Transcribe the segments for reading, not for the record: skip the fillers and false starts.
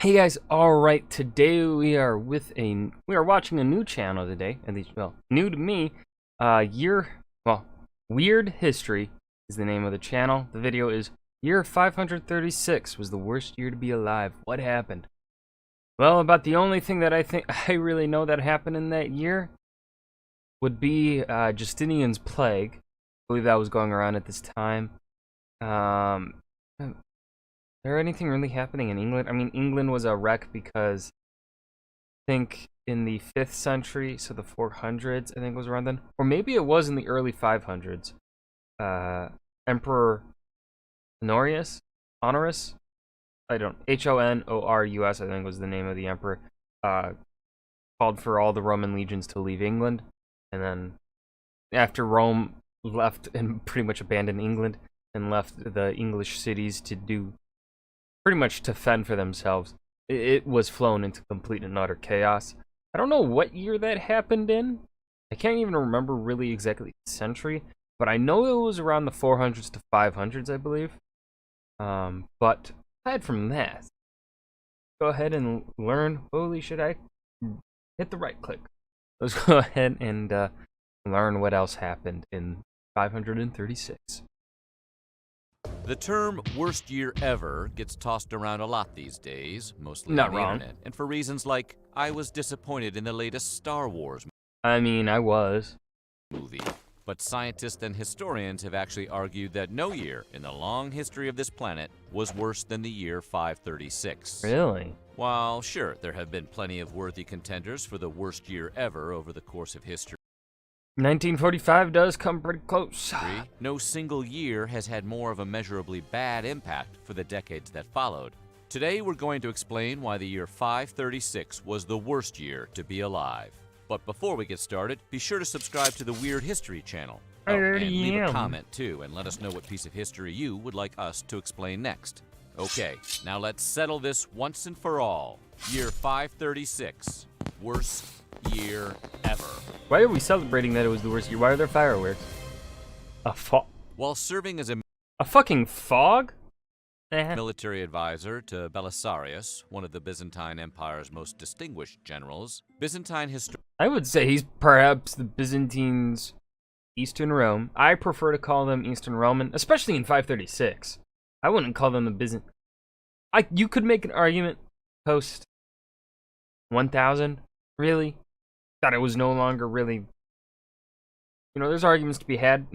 Hey guys, alright, today we are watching a new channel today, at least, well, new to me. Weird History is the name of the channel. The video is Year 536 was the worst year to be alive. What happened? Well, about the only thing that I think I really know that happened in that year would be Justinian's plague. I believe that was going around at this time. Is there anything really happening in England? I mean, England was a wreck because I think in the 5th century, so the 400s, I think was around then. Or maybe it was in the early 500s. Emperor Honorius? Honorus, I think was the name of the emperor, called for all the Roman legions to leave England. And then after Rome left and pretty much abandoned England and left the English cities to do pretty much to fend for themselves, it was flown into complete and utter chaos. I don't know what year that happened in. I can't even remember really exactly the century, but I know it was around the 400s to 500s, I believe. But aside from that, go ahead and learn. Holy shit, I hit the right click. Let's go ahead and learn what else happened in 536. The term worst year ever gets tossed around a lot these days, mostly Not on the wrong. internet, and for reasons like, I was disappointed in the latest Star Wars I mean, I was. movie. But scientists and historians have actually argued that no year in the long history of this planet was worse than the year 536. Really? While, sure, there have been plenty of worthy contenders for the worst year ever over the course of history, 1945 does come pretty close. no single year has had more of a measurably bad impact for the decades that followed. Today we're going to explain why the year 536 was the worst year to be alive. But before we get started, be sure to subscribe to the Weird History channel. I And already leave a am. comment too, and let us know what piece of history you would like us to explain next. Okay, now let's settle this once and for all. Year 536, worst year ever. Why are we celebrating that it was the worst year? Why are there fireworks? A fog? While serving as a A fucking fog? military advisor to Belisarius, one of the Byzantine Empire's most distinguished generals, Byzantine historians I would say he's perhaps the Byzantines' Eastern Rome. I prefer to call them Eastern Roman, especially in 536. I wouldn't call them the Byzant. You could make an argument post 1000, really, that it was no longer really. There's arguments to be had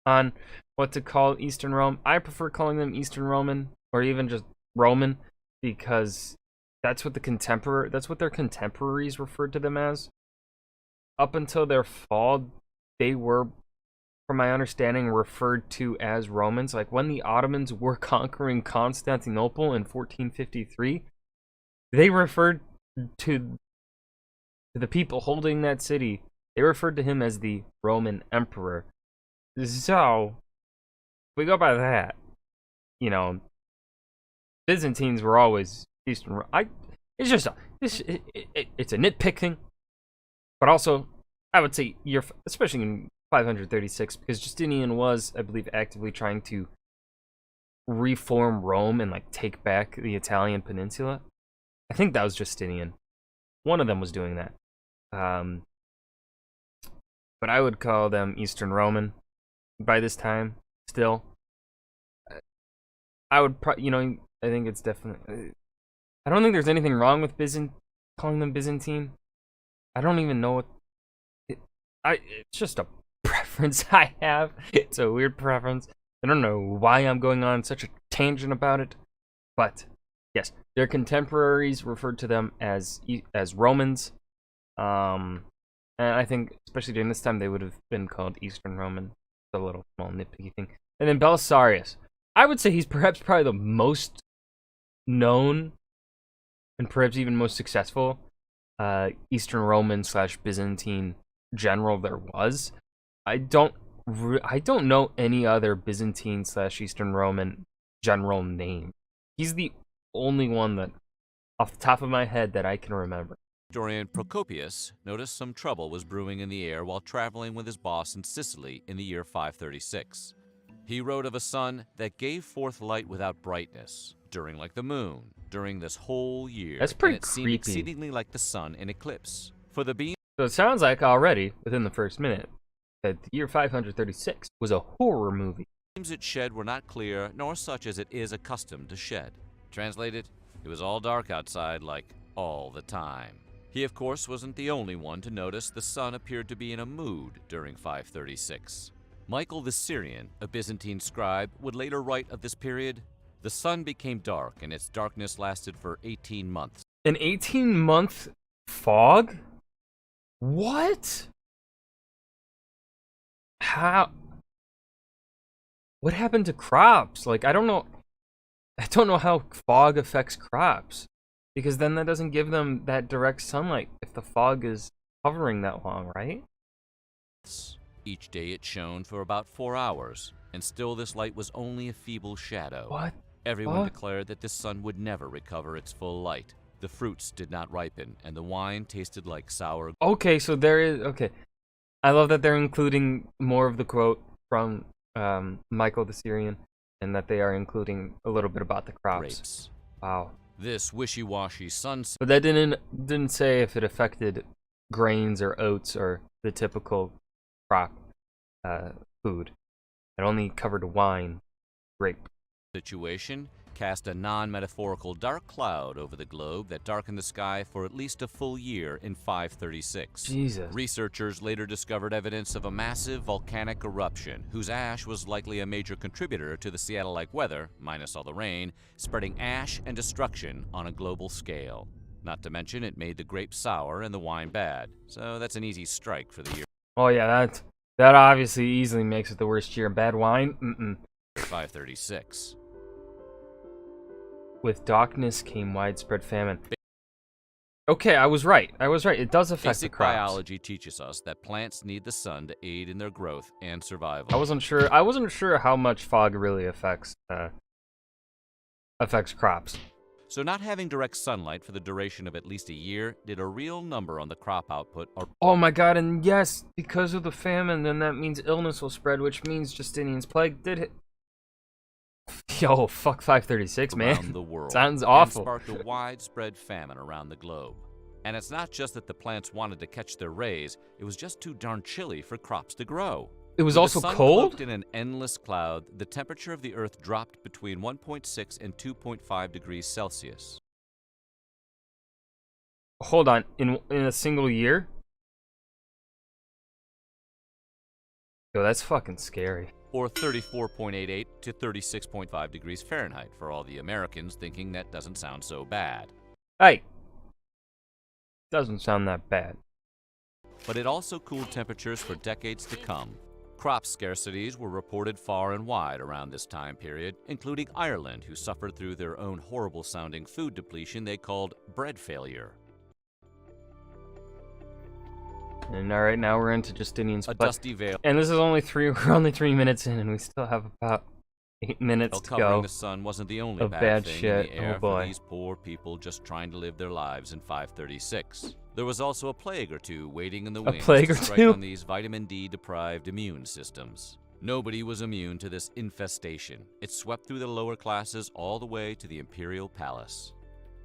on what to call Eastern Rome. I prefer calling them Eastern Roman or even just Roman because that's what their contemporaries referred to them as. Up until their fall, they were, from my understanding, referred to as Romans. Like when the Ottomans were conquering Constantinople in 1453, they referred to the people holding that city. They referred to him as the Roman Emperor. So, if we go by that, Byzantines were always Eastern. It's a nitpicking, but also I would say especially in 536, because Justinian was, I believe, actively trying to reform Rome and take back the Italian peninsula. I think that was Justinian. One of them was doing that. But I would call them Eastern Roman by this time. Still, I would I think it's definitely. I don't think there's anything wrong with calling them Byzantine. I don't even know what. It's just a preference I have. It's a weird preference. I don't know why I'm going on such a tangent about it, but yes, their contemporaries referred to them as Romans. And I think, especially during this time, they would have been called Eastern Roman. A little small nitpicky thing. And then Belisarius. I would say he's probably the most known and perhaps even most successful Eastern Roman / Byzantine general there was. I don't know any other Byzantine / Eastern Roman general name. He's the only one that, off the top of my head, that I can remember. historian Procopius noticed some trouble was brewing in the air while traveling with his boss in Sicily in the year 536. He wrote of a sun that gave forth light without brightness, during like the moon, during this whole year. That's pretty and it seemed creepy. exceedingly like the sun in eclipse. For the beams So it sounds like already, within the first minute, that the year 536 was a horror movie. it shed were not clear, nor such as it is accustomed to shed. Translated, it was all dark outside, like all the time. He, of course, wasn't the only one to notice the sun appeared to be in a mood during 536. Michael the Syrian, a Byzantine scribe, would later write of this period, "The sun became dark, and its darkness lasted for 18 months. An 18-month fog? What? How? What happened to crops? Like, I don't know how fog affects crops. Because then that doesn't give them that direct sunlight if the fog is hovering that long, right? Each day it shone for about 4 hours, and still this light was only a feeble shadow. What? Everyone Fuck? declared that this sun would never recover its full light. The fruits did not ripen, and the wine tasted like sour. Okay, so there is... Okay. I love that they're including more of the quote from Michael the Syrian, and that they are including a little bit about the crops. grapes. Wow. This wishy-washy sun But that didn't say if it affected grains or oats or the typical crop food. It only covered wine, grape. situation cast a non-metaphorical dark cloud over the globe that darkened the sky for at least a full year in 536. Jesus. Researchers later discovered evidence of a massive volcanic eruption, whose ash was likely a major contributor to the Seattle-like weather, minus all the rain, spreading ash and destruction on a global scale. Not to mention, it made the grapes sour and the wine bad, so that's an easy strike for the year Oh yeah, that obviously easily makes it the worst year. Bad wine? 536. With darkness came widespread famine. Okay, I was right. It does affect Basic the crops. biology teaches us that plants need the sun to aid in their growth and survival. I wasn't sure how much fog really affects crops. So not having direct sunlight for the duration of at least a year did a real number on the crop output. Oh my god, and yes, because of the famine, then that means illness will spread, which means Justinian's plague did hit. Yo, fuck 536, man. Around the world. Sounds awful. And sparked a widespread famine around the globe. And it's not just that the plants wanted to catch their rays, it was just too darn chilly for crops to grow. It was With also the sun cold? cloaked in an endless cloud, the temperature of the Earth dropped between 1.6 and 2.5 degrees Celsius. Hold on, in a single year? Yo, that's fucking scary. Or 34.88 to 36.5 degrees Fahrenheit for all the Americans thinking that doesn't sound so bad. Hey! Doesn't sound that bad. But it also cooled temperatures for decades to come. Crop scarcities were reported far and wide around this time period, including Ireland, who suffered through their own horrible-sounding food depletion they called bread failure. And alright, now we're into Justinian's A plague. dusty veil And this is we're only 3 minutes in, and we still have about 8 minutes to covering go. the sun wasn't the only of bad bad thing shit. in the air Oh, boy. for these poor people just trying to live their lives in 536. There was also a plague or two waiting in the wings plague to or strike two? on these vitamin D-deprived immune systems. Nobody was immune to this infestation. It swept through the lower classes all the way to the imperial palace.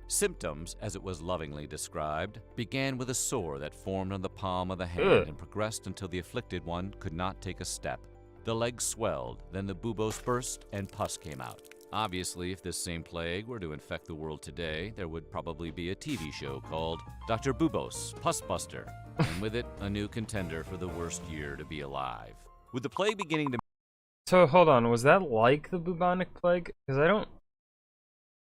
Symptoms, as it was lovingly described, began with a sore that formed on the palm of the hand Ugh. and progressed until the afflicted one could not take a step. The legs swelled, then the buboes burst, and pus came out. Obviously, if this same plague were to infect the world today, there would probably be a TV show called Dr. Bubos, Pus Buster, and with it, a new contender for the worst year to be alive. With the plague beginning to... So, hold on, was that like the bubonic plague? Because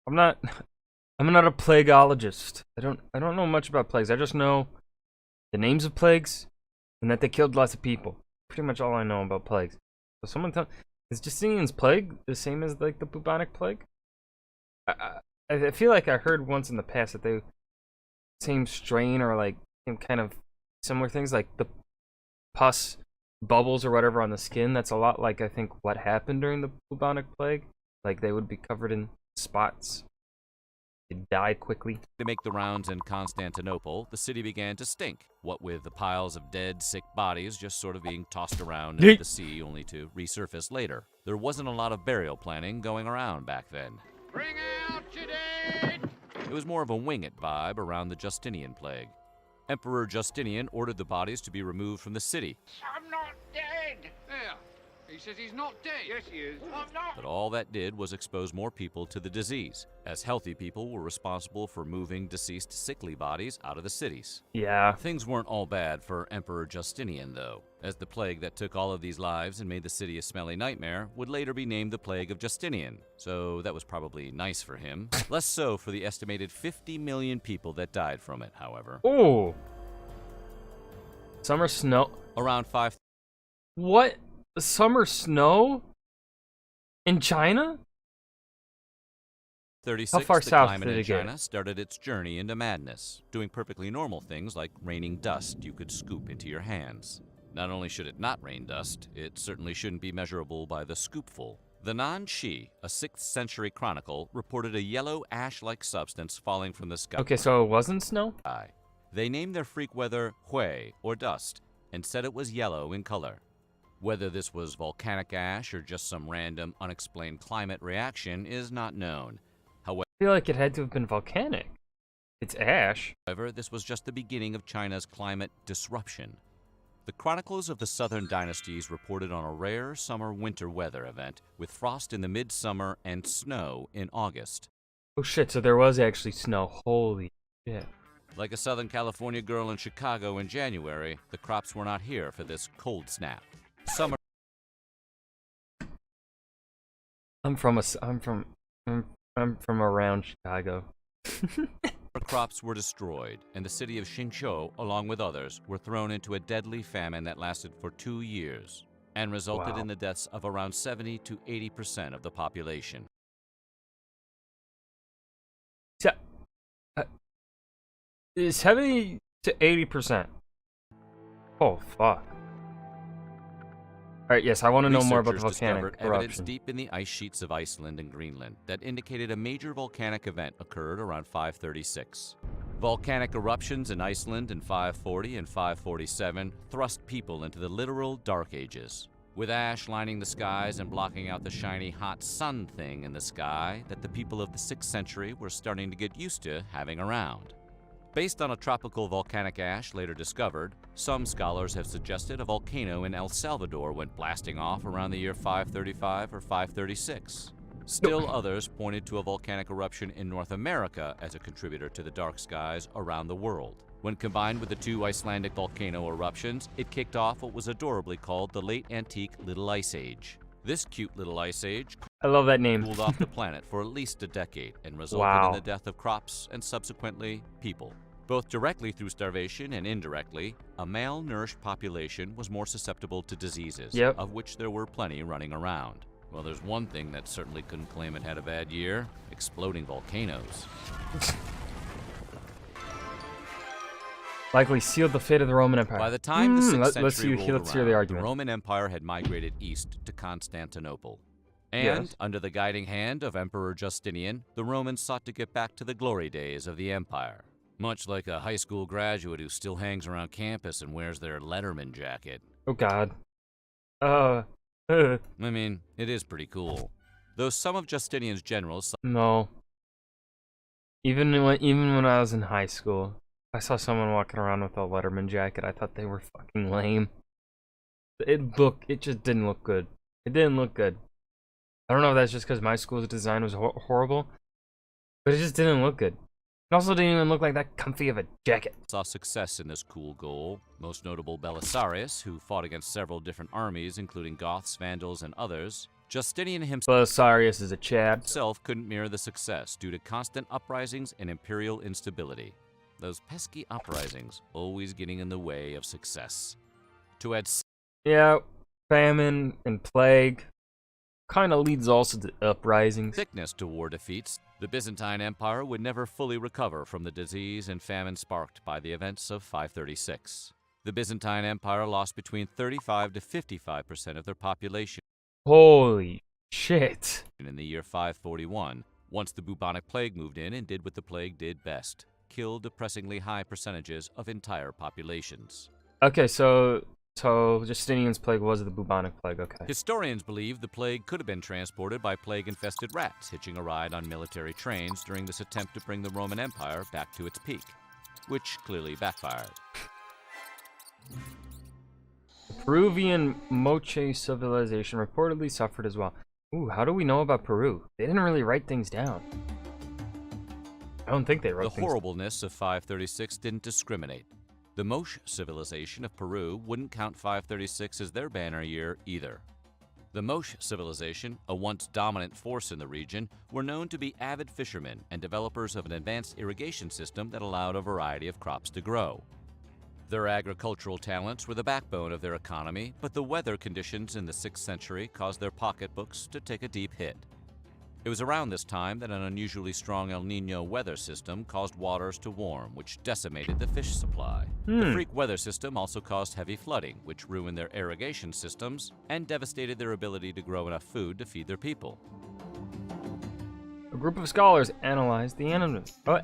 I'm not a plagueologist. I don't know much about plagues. I just know the names of plagues and that they killed lots of people. Pretty much all I know about plagues. So someone tell, is Justinian's plague the same as like the bubonic plague? I feel like I heard once in the past that they same strain or like same kind of similar things, like the pus bubbles or whatever on the skin. That's a lot like I think what happened during the bubonic plague. Like they would be covered in spots. They'd die quickly. To make the rounds in Constantinople, the city began to stink. What with the piles of dead, sick bodies just sort of being tossed around into the sea only to resurface later. There wasn't a lot of burial planning going around back then. Bring It was more of a wing-it vibe around the Justinian plague. Emperor Justinian ordered the bodies to be removed from the city. I'm not dead. There. He says he's not dead. Yes, he is. I'm not. But all that did was expose more people to the disease, as healthy people were responsible for moving deceased sickly bodies out of the cities. Yeah. Things weren't all bad for Emperor Justinian, though, as the plague that took all of these lives and made the city a smelly nightmare would later be named the Plague of Justinian, so that was probably nice for him. Less so for the estimated 50 million people that died from it, however. Ooh. Summer snow. Around 5 What? Summer snow? In China? 36, How far the south climate did in it get? China started its journey into madness, doing perfectly normal things like raining dust you could scoop into your hands. Not only should it not rain dust, it certainly shouldn't be measurable by the scoopful. The Nan-Shi, a 6th century chronicle, reported a yellow ash-like substance falling from the sky. Okay, so it wasn't snow? They named their freak weather Hui, or dust, and said it was yellow in color. Whether this was volcanic ash or just some random, unexplained climate reaction is not known. I feel like it had to have been volcanic. It's ash. However, this was just the beginning of China's climate disruption. The chronicles of the southern dynasties reported on a rare summer-winter weather event with frost in the midsummer and snow in August. Oh shit, so there was actually snow. Holy shit. Like a Southern California girl in Chicago in January, the crops were not here for this cold snap. Summer I'm from around Chicago. crops were destroyed, and the city of Xinzhou, along with others, were thrown into a deadly famine that lasted for 2 years and resulted Wow. in the deaths of around 70 to 80% of the population. So, 70 to 80%. Oh fuck. Alright, yes, I want to know more about the Researchers volcanic discovered evidence eruption. deep in the ice sheets of Iceland and Greenland that indicated a major volcanic event occurred around 536. Volcanic eruptions in Iceland in 540 and 547 thrust people into the literal Dark Ages, with ash lining the skies and blocking out the shiny hot sun thing in the sky that the people of the 6th century were starting to get used to having around. Based on a tropical volcanic ash later discovered, some scholars have suggested a volcano in El Salvador went blasting off around the year 535 or 536. Still others pointed to a volcanic eruption in North America as a contributor to the dark skies around the world. When combined with the 2 Icelandic volcano eruptions, it kicked off what was adorably called the Late Antique Little Ice Age. This cute little ice age I love that name. cooled off the planet for at least a decade and resulted Wow. in the death of crops and subsequently people. Both directly through starvation and indirectly, a malnourished population was more susceptible to diseases, Yep. of which there were plenty running around. Well, there's one thing that certainly couldn't claim it had a bad year: exploding volcanoes. Likely sealed the fate of the Roman Empire. By the time the 6th let's century rolled let's hear the around, the argument. Roman Empire had migrated east to Constantinople. And, Yes. under the guiding hand of Emperor Justinian, the Romans sought to get back to the glory days of the empire. Much like a high school graduate who still hangs around campus and wears their Letterman jacket. Oh god. I mean, it is pretty cool. Though some of Justinian's generals No. Even when I was in high school, I saw someone walking around with a Letterman jacket. I thought they were fucking lame. It just didn't look good. It didn't look good. I don't know if that's just because my school's design was horrible, but it just didn't look good. It also didn't even look like that comfy of a jacket. saw success in this cool goal, most notable Belisarius, who fought against several different armies, including Goths, Vandals, and others. Justinian Belisarius is a chad. himself couldn't mirror the success due to constant uprisings and imperial instability. Those pesky uprisings always getting in the way of success. To add Yeah, famine and plague kind of leads also to uprisings. sickness to war defeats, the Byzantine Empire would never fully recover from the disease and famine sparked by the events of 536. The Byzantine Empire lost between 35 to 55% of their population Holy shit. in the year 541, once the bubonic plague moved in and did what the plague did best: kill depressingly high percentages of entire populations. Okay, so So Justinian's plague was the bubonic plague. Okay. Historians believe the plague could have been transported by plague-infested rats hitching a ride on military trains during this attempt to bring the Roman Empire back to its peak, which clearly backfired. Peruvian Moche civilization reportedly suffered as well. Ooh, how do we know about Peru? They didn't really write things down. I don't think they wrote The things. horribleness of 536 didn't discriminate. The Moche civilization of Peru wouldn't count 536 as their banner year either. The Moche civilization, a once dominant force in the region, were known to be avid fishermen and developers of an advanced irrigation system that allowed a variety of crops to grow. Their agricultural talents were the backbone of their economy, but the weather conditions in the 6th century caused their pocketbooks to take a deep hit. It was around this time that an unusually strong El Niño weather system caused waters to warm, which decimated the fish supply. The freak weather system also caused heavy flooding, which ruined their irrigation systems and devastated their ability to grow enough food to feed their people. A group of scholars analyzed the evidence. People,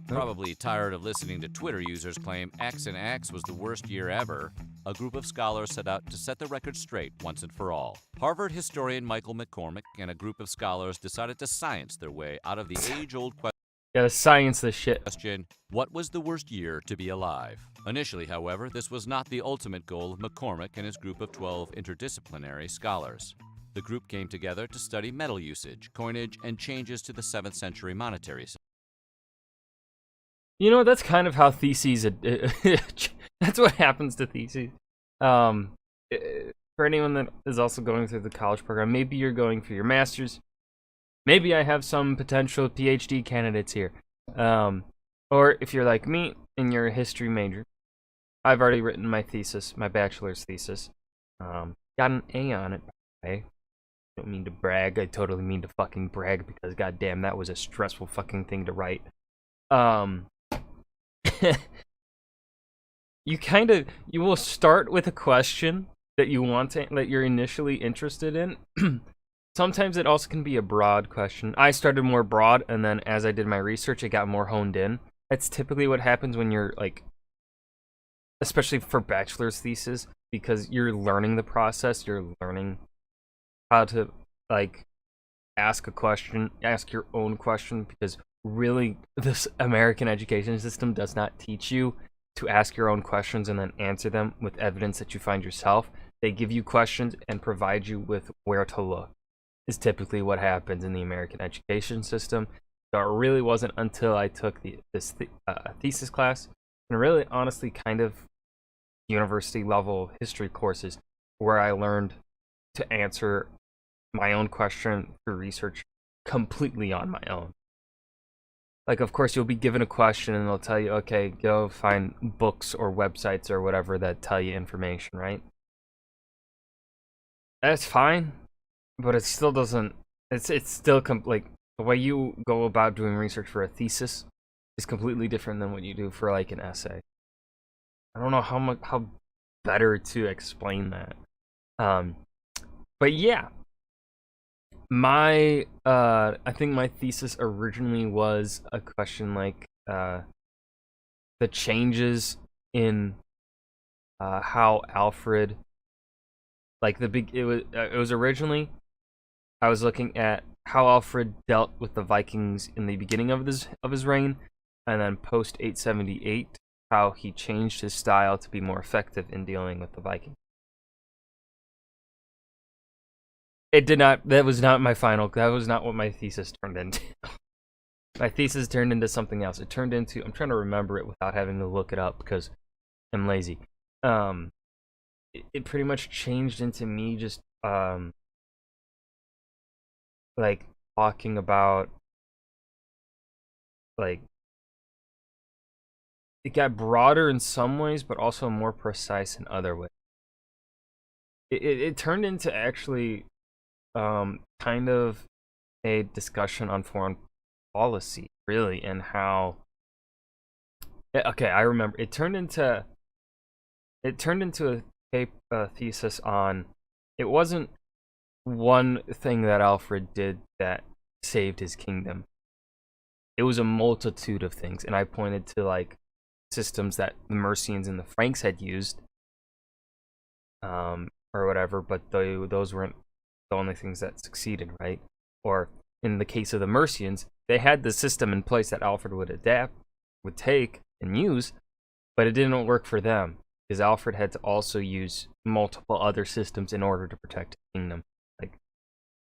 probably tired of listening to Twitter users claim X and X was the worst year ever, a group of scholars set out to set the record straight once and for all. Harvard historian Michael McCormick and a group of scholars decided to science their way out of the age-old Gotta science this shit. question, what was the worst year to be alive? Initially, however, this was not the ultimate goal of McCormick and his group of 12 interdisciplinary scholars. The group came together to study metal usage, coinage, and changes to the 7th century monetary system. You know, that's kind of how theses. That's what happens to theses. For anyone that is also going through the college program, maybe you're going for your master's. Maybe I have some potential PhD candidates here. Or if you're like me and you're a history major, I've already written my thesis, my bachelor's thesis. Got an A on it, by the way. I don't mean to brag. I totally mean to fucking brag because goddamn, that was a stressful fucking thing to write. You will start with a question that that you're initially interested in. Sometimes it also can be a broad question. I started more broad, and then as I did my research, it got more honed in. That's typically what happens when you're like, especially for bachelor's thesis, because you're learning the process. You're learning how to like ask your own question, because really this American education system does not teach you to ask your own questions and then answer them with evidence that you find yourself. They give you questions and provide you with where to look, is typically what happens in the American education system. So it really wasn't until I took this thesis class, and really honestly kind of university level history courses, where I learned to answer my own question through research completely on my own. Like, of course, you'll be given a question and they'll tell you, okay, go find books or websites or whatever that tell you information, right? That's fine, but it still doesn't, it's still, like, the way you go about doing research for a thesis is completely different than what you do for, like, an essay. I don't know how better to explain that. But yeah. I think my thesis originally was a question like the changes in how Alfred, like it was originally, I was looking at how Alfred dealt with the Vikings in the beginning of his reign, and then post 878 how he changed his style to be more effective in dealing with the Vikings. It did not. That was not what my thesis turned into. My thesis turned into something else. It turned into, I'm trying to remember it without having to look it up because I'm lazy. It pretty much changed into me just like talking about, like, it got broader in some ways, but also more precise in other ways. It turned into actually kind of a discussion on foreign policy, really, and how. Okay, I remember. It turned into a thesis on. It wasn't one thing that Alfred did that saved his kingdom. It was a multitude of things, and I pointed to like systems that the Mercians and the Franks had used or whatever, but those weren't the only things that succeeded, right? Or in the case of the Mercians, they had the system in place that Alfred would take and use, but it didn't work for them because Alfred had to also use multiple other systems in order to protect the kingdom. Like,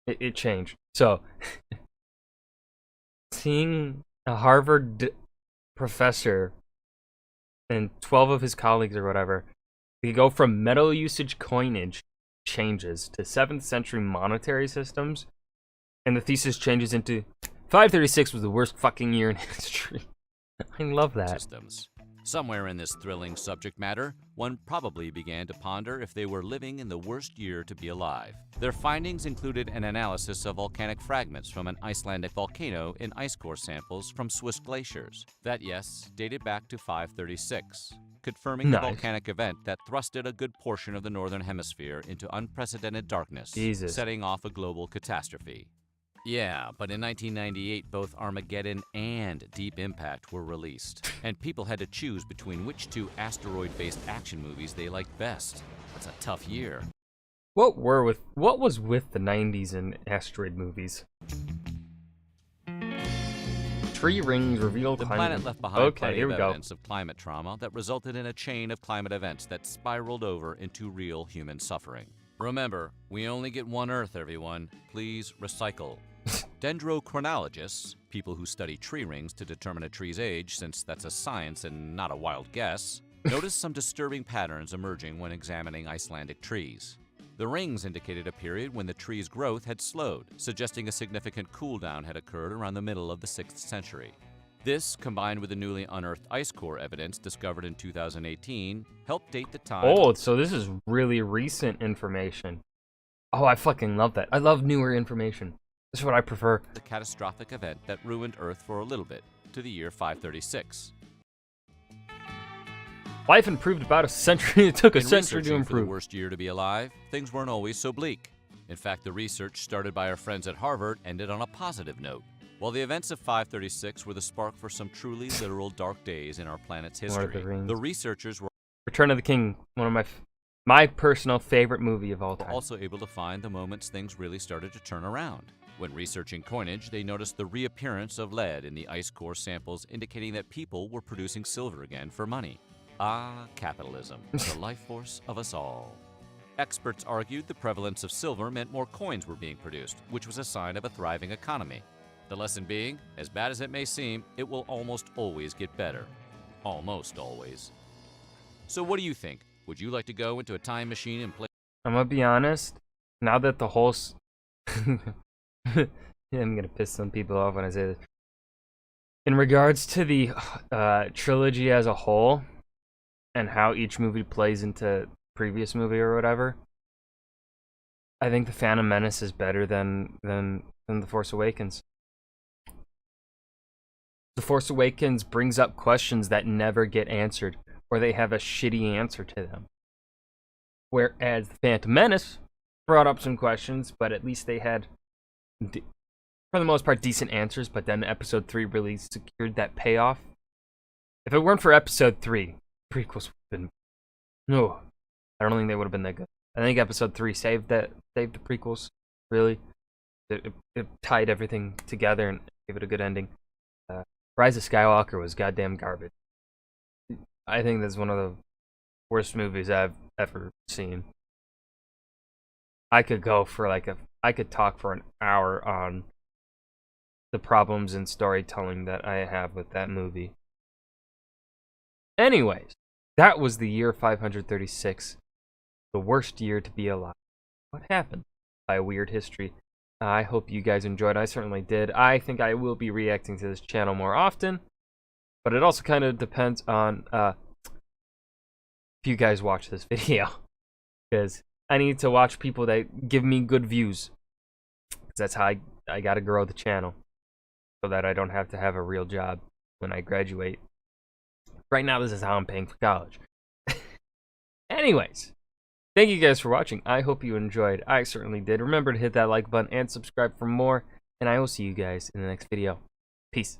it changed. So, seeing a Harvard professor and 12 of his colleagues or whatever, they go from metal usage coinage changes to 7th century monetary systems, and the thesis changes into 536 was the worst fucking year in history. I love that. Systems. Somewhere in this thrilling subject matter, one probably began to ponder if they were living in the worst year to be alive. Their findings included an analysis of volcanic fragments from an Icelandic volcano in ice core samples from Swiss glaciers. That, yes, dated back to 536, confirming the volcanic event that thrusted a good portion of the northern hemisphere into unprecedented darkness, setting off a global catastrophe. Yeah, but in 1998, both Armageddon and Deep Impact were released, and people had to choose between which two asteroid-based action movies they liked best. That's a tough year. What was with the 90s and asteroid movies? Tree rings reveal the climate. planet left behind plenty here of we go. evidence of climate trauma that resulted in a chain of climate events that spiraled over into real human suffering. Remember, we only get one Earth, everyone. Please recycle. Dendrochronologists, people who study tree rings to determine a tree's age, since that's a science and not a wild guess, noticed some disturbing patterns emerging when examining Icelandic trees. The rings indicated a period when the tree's growth had slowed, suggesting a significant cool-down had occurred around the middle of the 6th century. This, combined with the newly unearthed ice core evidence discovered in 2018, helped date the time. Oh, so this is really recent information. Oh, I fucking love that. I love newer information. This is what I prefer. The catastrophic event that ruined Earth for a little bit, to the year 536. Life improved about a century. It took a In century to researching for the improve. worst year to be alive, things weren't always so bleak. In fact, the research started by our friends at Harvard ended on a positive note. While the events of 536 were the spark for some truly literal dark days in our planet's history, the researchers were Return of the King, one of my personal favorite movie of all time. also able to find the moments things really started to turn around. When researching coinage, they noticed the reappearance of lead in the ice core samples, indicating that people were producing silver again for money. Ah, capitalism, the life force of us all. Experts argued the prevalence of silver meant more coins were being produced, which was a sign of a thriving economy. The lesson being, as bad as it may seem, it will almost always get better. Almost always. So what do you think? Would you like to go into a time machine and play? I'm gonna be honest. Now that the whole yeah, I'm gonna piss some people off when I say this. In regards to the trilogy as a whole, and how each movie plays into previous movie or whatever, I think the Phantom Menace is better than the Force Awakens. The Force Awakens brings up questions that never get answered, or they have a shitty answer to them. Whereas the Phantom Menace brought up some questions, but at least they had, for the most part, decent answers, but then Episode 3 really secured that payoff. If it weren't for Episode 3, prequels would have been... No, I don't think they would have been that good. I think Episode 3 saved the prequels, really. It tied everything together and gave it a good ending. Rise of Skywalker was goddamn garbage. I think that's one of the worst movies I've ever seen. I could talk for an hour on the problems in storytelling that I have with that movie. Anyways, that was the year 536, the worst year to be alive. What happened? By weird history. I hope you guys enjoyed. I certainly did. I think I will be reacting to this channel more often, but it also kind of depends on if you guys watch this video, because I need to watch people that give me good views, because that's how I gotta grow the channel, so that I don't have to have a real job when I graduate. Right now, this is how I'm paying for college. Anyways, thank you guys for watching. I hope you enjoyed. I certainly did. Remember to hit that like button and subscribe for more, and I will see you guys in the next video. Peace.